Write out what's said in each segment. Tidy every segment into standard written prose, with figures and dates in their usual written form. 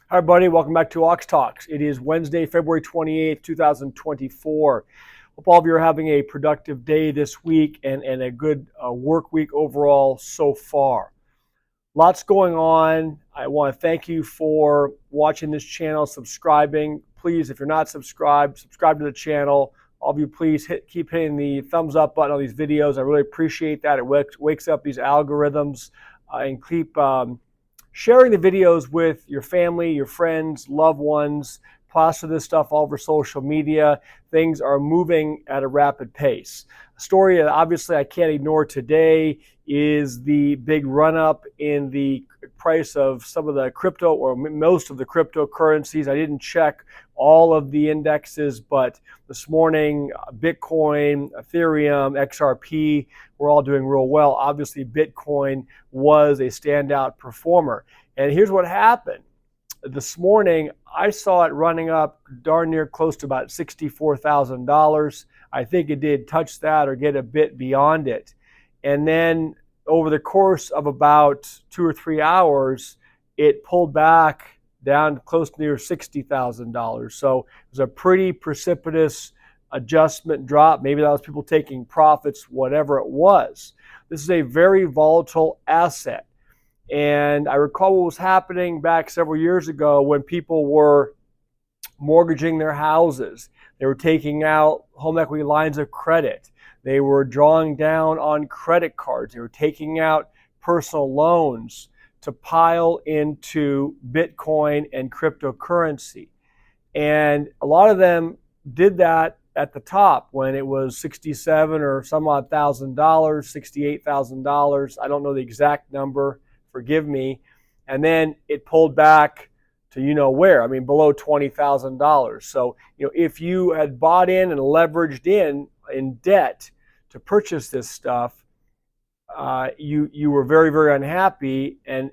Hi, everybody. Welcome back to Ox Talks. It is Wednesday, February 28th, 2024. Hope all of you are having a productive day this week and a good work week overall so far. Lots going on. I want to thank you for watching this channel, subscribing. Please, if you're not subscribed, subscribe to the channel. All of you, please keep hitting the thumbs up button on these videos. I really appreciate that. It wakes up these algorithms and keep sharing the videos with your family, your friends, loved ones, plaster this stuff all over social media. Things are moving at a rapid pace. A story that obviously I can't ignore today is the big run-up in the price of some of the crypto, or most of the cryptocurrencies. I didn't check all of the indexes, but this morning, Bitcoin, Ethereum, XRP, we're all doing real well. Obviously, Bitcoin was a standout performer. And here's what happened. This morning, I saw it running up darn near close to about $64,000. I think it did touch that or get a bit beyond it. And then over the course of about 2 or 3 hours, it pulled back down close to near $60,000. So it was a pretty precipitous adjustment drop. Maybe that was people taking profits, whatever it was. This is a very volatile asset. And I recall what was happening back several years ago when people were mortgaging their houses. They were taking out home equity lines of credit. They were drawing down on credit cards. They were taking out personal loans to pile into Bitcoin and cryptocurrency. And a lot of them did that at the top when it was $67 or some odd $1,000, $68,000. I don't know the exact number. Forgive me. And then it pulled back to where. I mean, below $20,000. So, if you had bought in and leveraged in debt to purchase this stuff, you were very, very unhappy. And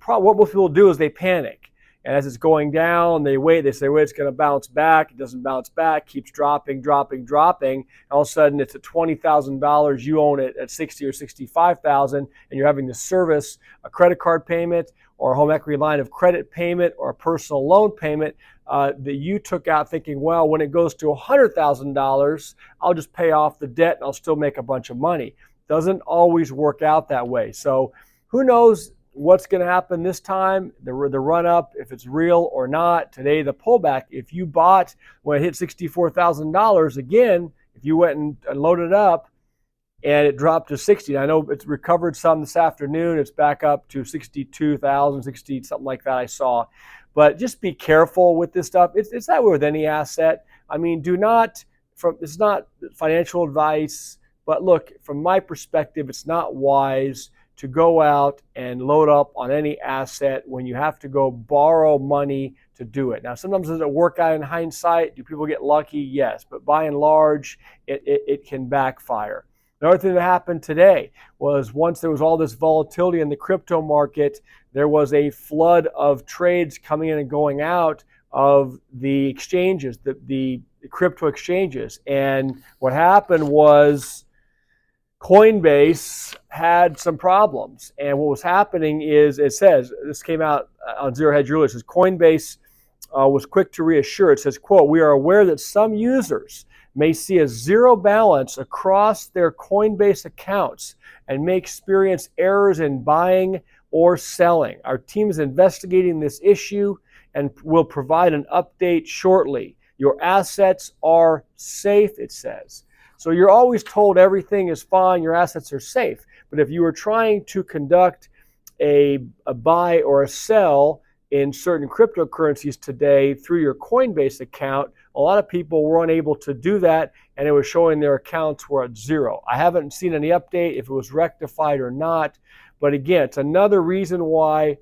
what most people do is they panic. And as it's going down, they wait. They say, wait, it's going to bounce back. It doesn't bounce back. Keeps dropping. And all of a sudden, it's at $20,000. You own it at $60,000 or $65,000, and you're having to service a credit card payment or a home equity line of credit payment or a personal loan payment that you took out thinking, well, when it goes to $100,000, I'll just pay off the debt and I'll still make a bunch of money. Doesn't always work out that way. So who knows what's going to happen this time, the run up, if it's real or not. Today, the pullback, if you bought when it hit $64,000, again, if you went and loaded up and it dropped to 60, I know it's recovered some this afternoon. It's back up to 62,000, 60, something like that I saw. But just be careful with this stuff. It's that way with any asset. I mean, it's not financial advice, but look, from my perspective, it's not wise to go out and load up on any asset when you have to go borrow money to do it. Now, sometimes does it work out in hindsight? Do people get lucky? Yes, but by and large, it can backfire. Another thing that happened today was once there was all this volatility in the crypto market, there was a flood of trades coming in and going out of the exchanges, the crypto exchanges. And what happened was Coinbase had some problems. And what was happening is, it says, this came out on Zero Hedge earlier, it says Coinbase was quick to reassure. It says, quote, "We are aware that some users may see a zero balance across their Coinbase accounts and may experience errors in buying or selling. Our team is investigating this issue and will provide an update shortly. Your assets are safe," it says. So you're always told everything is fine, your assets are safe. But if you were trying to conduct a buy or a sell in certain cryptocurrencies today through your Coinbase account, a lot of people were unable to do that, and it was showing their accounts were at zero. I haven't seen any update if it was rectified or not. But again, it's another reason why,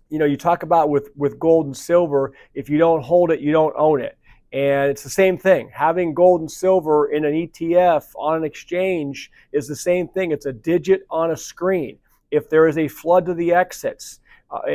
you talk about with gold and silver, if you don't hold it, you don't own it. And it's the same thing. Having gold and silver in an ETF on an exchange is the same thing. It's a digit on a screen. If there is a flood to the exits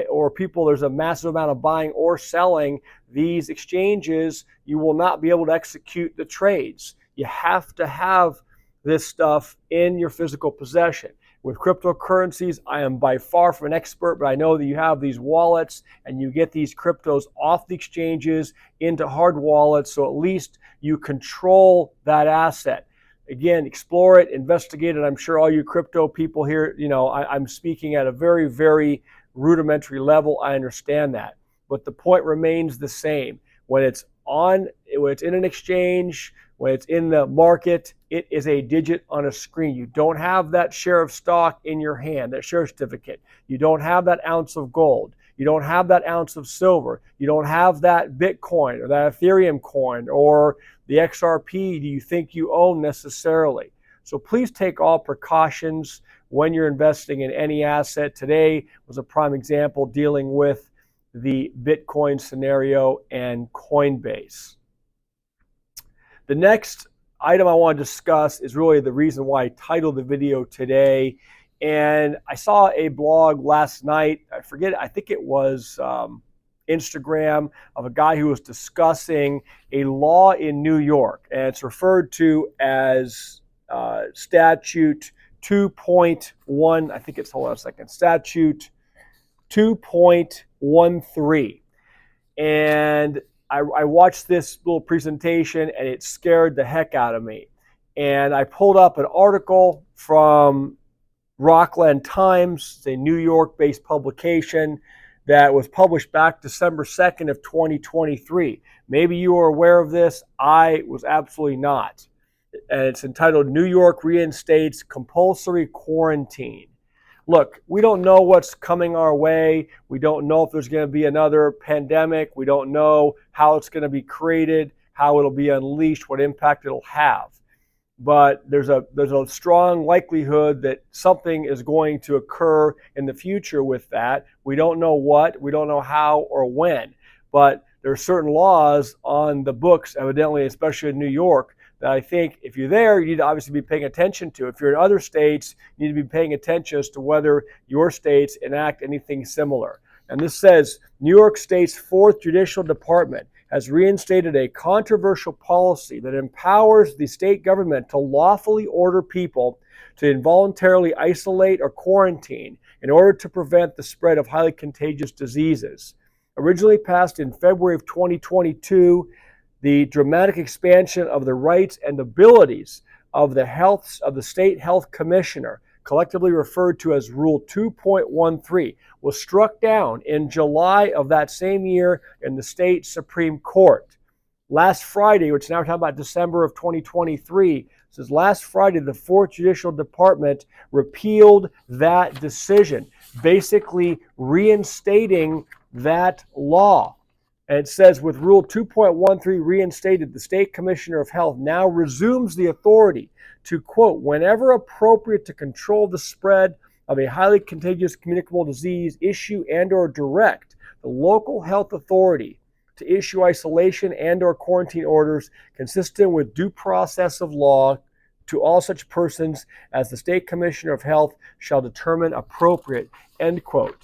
or there's a massive amount of buying or selling, these exchanges, you will not be able to execute the trades. You have to have this stuff in your physical possession. With cryptocurrencies, I am by far from an expert, but I know that you have these wallets and you get these cryptos off the exchanges into hard wallets, so at least you control that asset. Again, explore it, investigate it. I'm sure all you crypto people here, I'm speaking at a very, very rudimentary level. I understand that. But the point remains the same. When it's in an exchange, when it's in the market, it is a digit on a screen. You don't have that share of stock in your hand, that share certificate. You don't have that ounce of gold. You don't have that ounce of silver. You don't have that Bitcoin or that Ethereum coin or the XRP do you think you own necessarily. So please take all precautions when you're investing in any asset. Today was a prime example dealing with the Bitcoin scenario and Coinbase. The next item I want to discuss is really the reason why I titled the video today. And I saw a blog last night, I think it was Instagram, of a guy who was discussing a law in New York. And it's referred to as Statute 2.1, I think it's, hold on a second, Statute 2.13. And I watched this little presentation and it scared the heck out of me. And I pulled up an article from Rockland Times, it's a New York-based publication that was published back December 2nd of 2023. Maybe you are aware of this. I was absolutely not. And it's entitled New York Reinstates Compulsory Quarantine. Look, we don't know what's coming our way. We don't know if there's going to be another pandemic. We don't know how it's going to be created, how it'll be unleashed, what impact it'll have. But there's a strong likelihood that something is going to occur in the future with that. We don't know what, we don't know how or when. But there are certain laws on the books, evidently, especially in New York, that I think if you're there, you need to obviously be paying attention to. If you're in other states, you need to be paying attention as to whether your states enact anything similar. And this says, New York State's 4th Judicial Department has reinstated a controversial policy that empowers the state government to lawfully order people to involuntarily isolate or quarantine in order to prevent the spread of highly contagious diseases. Originally passed in February of 2022, the dramatic expansion of the rights and abilities of the state health commissioner, collectively referred to as Rule 2.13, was struck down in July of that same year in the state Supreme Court. Last Friday, which now we're talking about December of 2023, says last Friday the 4th Judicial Department repealed that decision, basically reinstating that law. And it says, with Rule 2.13 reinstated, the State Commissioner of Health now resumes the authority to, quote, whenever appropriate to control the spread of a highly contagious communicable disease, issue and or direct the local health authority to issue isolation and or quarantine orders consistent with due process of law to all such persons as the State Commissioner of Health shall determine appropriate, end quote.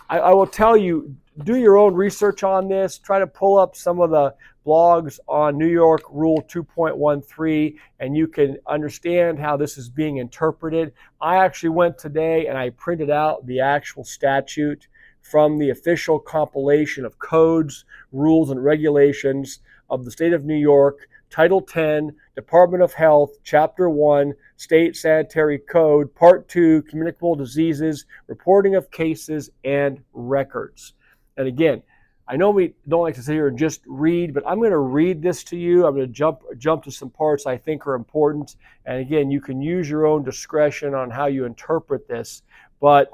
I will tell you, do your own research on this. Try to pull up some of the blogs on New York Rule 2.13, and you can understand how this is being interpreted. I actually went today and I printed out the actual statute from the official compilation of codes, rules, and regulations of the state of New York, Title 10, Department of Health, Chapter 1, State Sanitary Code, Part 2, Communicable Diseases, Reporting of Cases, and Records. And again, I know we don't like to sit here and just read, but I'm going to read this to you. I'm going to jump to some parts I think are important. And again, you can use your own discretion on how you interpret this, but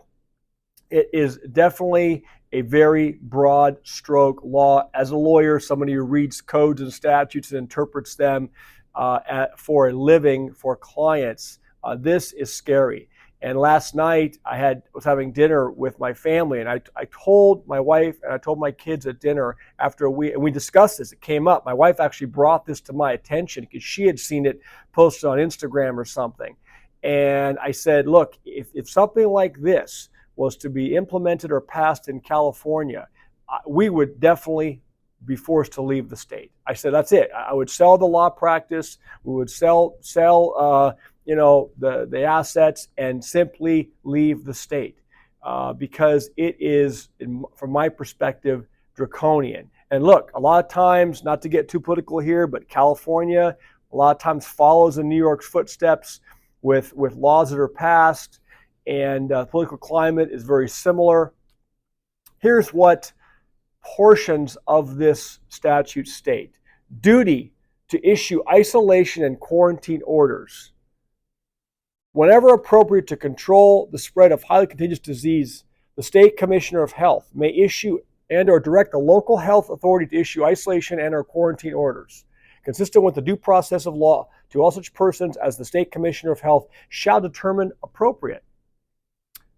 it is definitely a very broad stroke law. As a lawyer, somebody who reads codes and statutes and interprets them for a living for clients, this is scary. And last night I was having dinner with my family, and I told my wife and I told my kids at dinner after and we discussed this. It came up. My wife actually brought this to my attention because she had seen it posted on Instagram or something. And I said, look, if something like this was to be implemented or passed in California, we would definitely be forced to leave the state. I said, that's it. I would sell the law practice. We would sell the assets and simply leave the state because it is, from my perspective, draconian. And look, a lot of times, not to get too political here, but California a lot of times follows in New York's footsteps with laws that are passed, and the political climate is very similar. Here's what portions of this statute state. Duty to issue isolation and quarantine orders. Whenever appropriate to control the spread of highly contagious disease, the State Commissioner of Health may issue and or direct the local health authority to issue isolation and or quarantine orders, consistent with the due process of law, to all such persons as the State Commissioner of Health shall determine appropriate.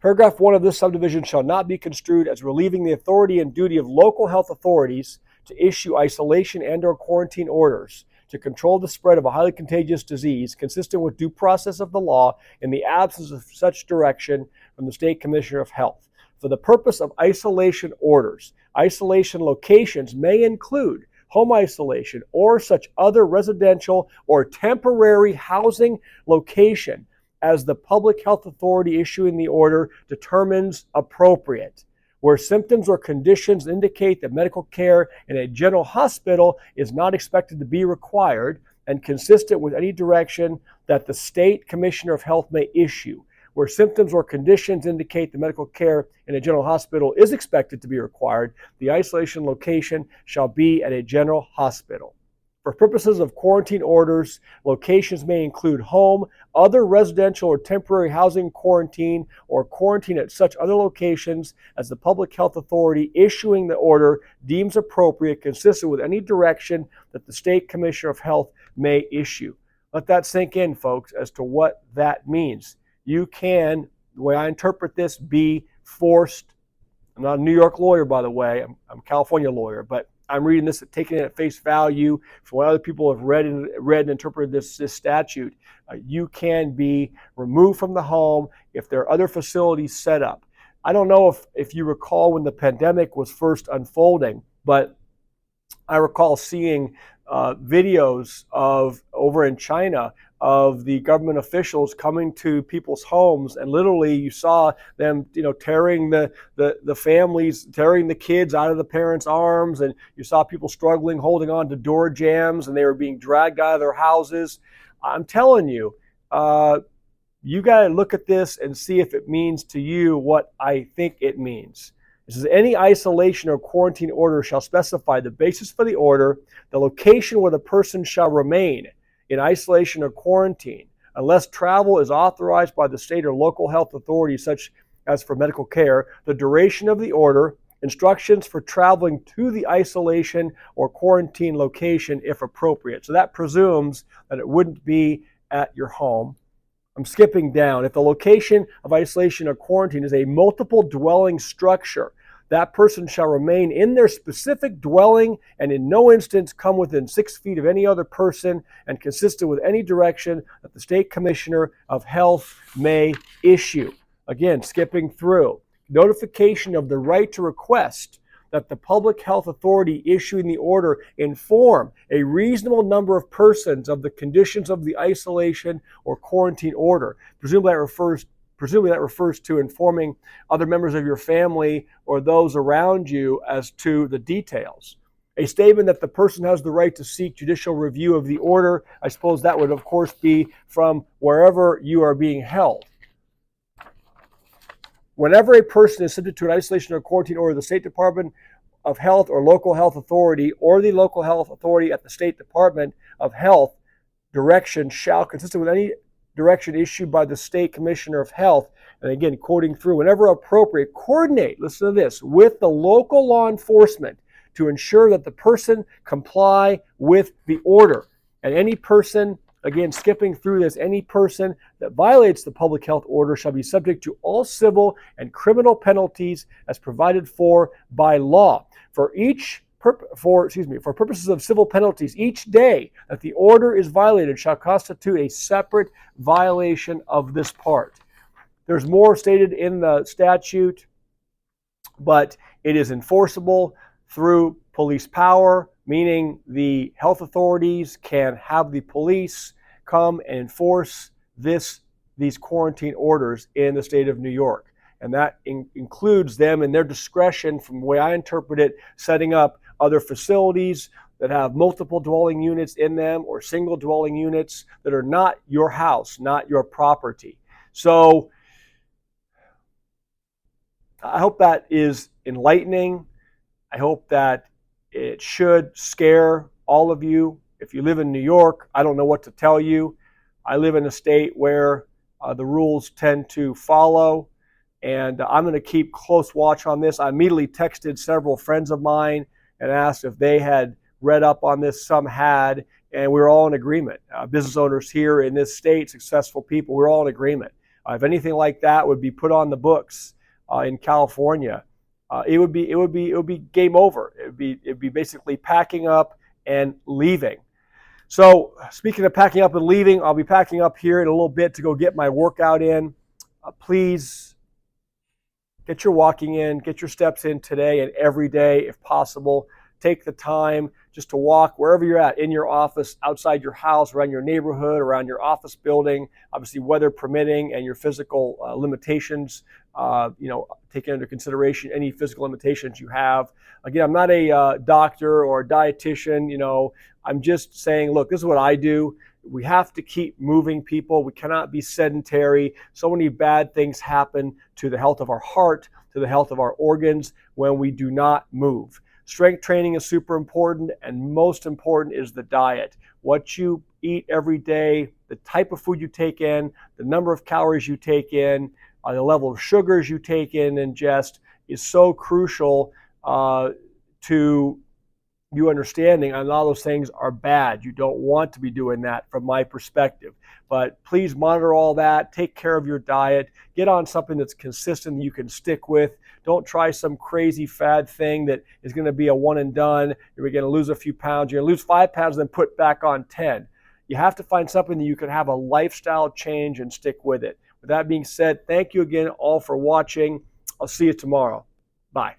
Paragraph 1 of this subdivision shall not be construed as relieving the authority and duty of local health authorities to issue isolation and or quarantine orders to control the spread of a highly contagious disease, consistent with due process of the law, in the absence of such direction from the State Commissioner of Health. For the purpose of isolation orders, isolation locations may include home isolation or such other residential or temporary housing location as the public health authority issuing the order determines appropriate, where symptoms or conditions indicate that medical care in a general hospital is not expected to be required, and consistent with any direction that the State Commissioner of Health may issue. Where symptoms or conditions indicate that medical care in a general hospital is expected to be required, the isolation location shall be at a general hospital. For purposes of quarantine orders, locations may include home, other residential or temporary housing quarantine, or quarantine at such other locations as the public health authority issuing the order deems appropriate, consistent with any direction that the State Commissioner of Health may issue. Let that sink in, folks, as to what that means. You can, the way I interpret this, be forced. I'm not a New York lawyer, by the way. I'm a California lawyer, but I'm reading this, taking it at face value from what other people have read and interpreted this statute. You can be removed from the home if there are other facilities set up. I don't know if you recall when the pandemic was first unfolding, but I recall seeing videos of over in China of the government officials coming to people's homes, and literally you saw them, tearing the families, tearing the kids out of the parents' arms, and you saw people struggling, holding on to door jambs, and they were being dragged out of their houses. I'm telling you, you got to look at this and see if it means to you what I think it means. It says, any isolation or quarantine order shall specify the basis for the order, the location where the person shall remain in isolation or quarantine, unless travel is authorized by the state or local health authority, such as for medical care, the duration of the order, instructions for traveling to the isolation or quarantine location if appropriate. So that presumes that it wouldn't be at your home. I'm skipping down. If the location of isolation or quarantine is a multiple dwelling structure, that person shall remain in their specific dwelling and in no instance come within 6 feet of any other person, and consistent with any direction that the State Commissioner of Health may issue. Again, skipping through. Notification of the right to request that the public health authority issuing the order inform a reasonable number of persons of the conditions of the isolation or quarantine order. Presumably that refers to informing other members of your family or those around you as to the details. A statement that the person has the right to seek judicial review of the order. I suppose that would, of course, be from wherever you are being held. Whenever a person is subject to an isolation or quarantine order, the State Department of Health or local health authority or the local health authority at the State Department of Health direction shall, consistent with any direction issued by the State Commissioner of Health, and again, quoting through, whenever appropriate, coordinate, listen to this, with the local law enforcement to ensure that the person comply with the order. And any person, again, skipping through this, any person that violates the public health order shall be subject to all civil and criminal penalties as provided for by law. For purposes of civil penalties, each day that the order is violated shall constitute a separate violation of this part. There's more stated in the statute, but it is enforceable through police power, meaning the health authorities can have the police come and enforce these quarantine orders in the state of New York. And that includes them in their discretion, from the way I interpret it, setting up other facilities that have multiple dwelling units in them or single dwelling units that are not your house, not your property. So I hope that is enlightening. I hope that it should scare all of you. If you live in New York, I don't know what to tell you. I live in a state where the rules tend to follow, and I'm going to keep close watch on this. I immediately texted several friends of mine and asked if they had read up on this. Some had, and we were all in agreement. Business owners here in this state, successful people, we're all in agreement. If anything like that would be put on the books in California, it would be game over. It'd be basically packing up and leaving. So speaking of packing up and leaving, I'll be packing up here in a little bit to go get my workout in. Please get your walking in, get your steps in today and every day if possible. Take the time just to walk wherever you're at, in your office, outside your house, around your neighborhood, around your office building, obviously weather permitting and your physical limitations, taking into consideration any physical limitations you have. Again, I'm not a doctor or a dietitian, I'm just saying, look, this is what I do. We have to keep moving, people. We cannot be sedentary. So many bad things happen to the health of our heart, to the health of our organs when we do not move. Strength training is super important, and most important is the diet. What you eat every day, the type of food you take in, the number of calories you take in, the level of sugars you take in and ingest is so crucial to you understanding, and all those things are bad. You don't want to be doing that from my perspective. But please monitor all that. Take care of your diet. Get on something that's consistent that you can stick with. Don't try some crazy fad thing that is going to be a one and done. You're going to lose a few pounds. You're going to lose 5 pounds and then put back on 10. You have to find something that you can have a lifestyle change and stick with it. With that being said, thank you again all for watching. I'll see you tomorrow. Bye.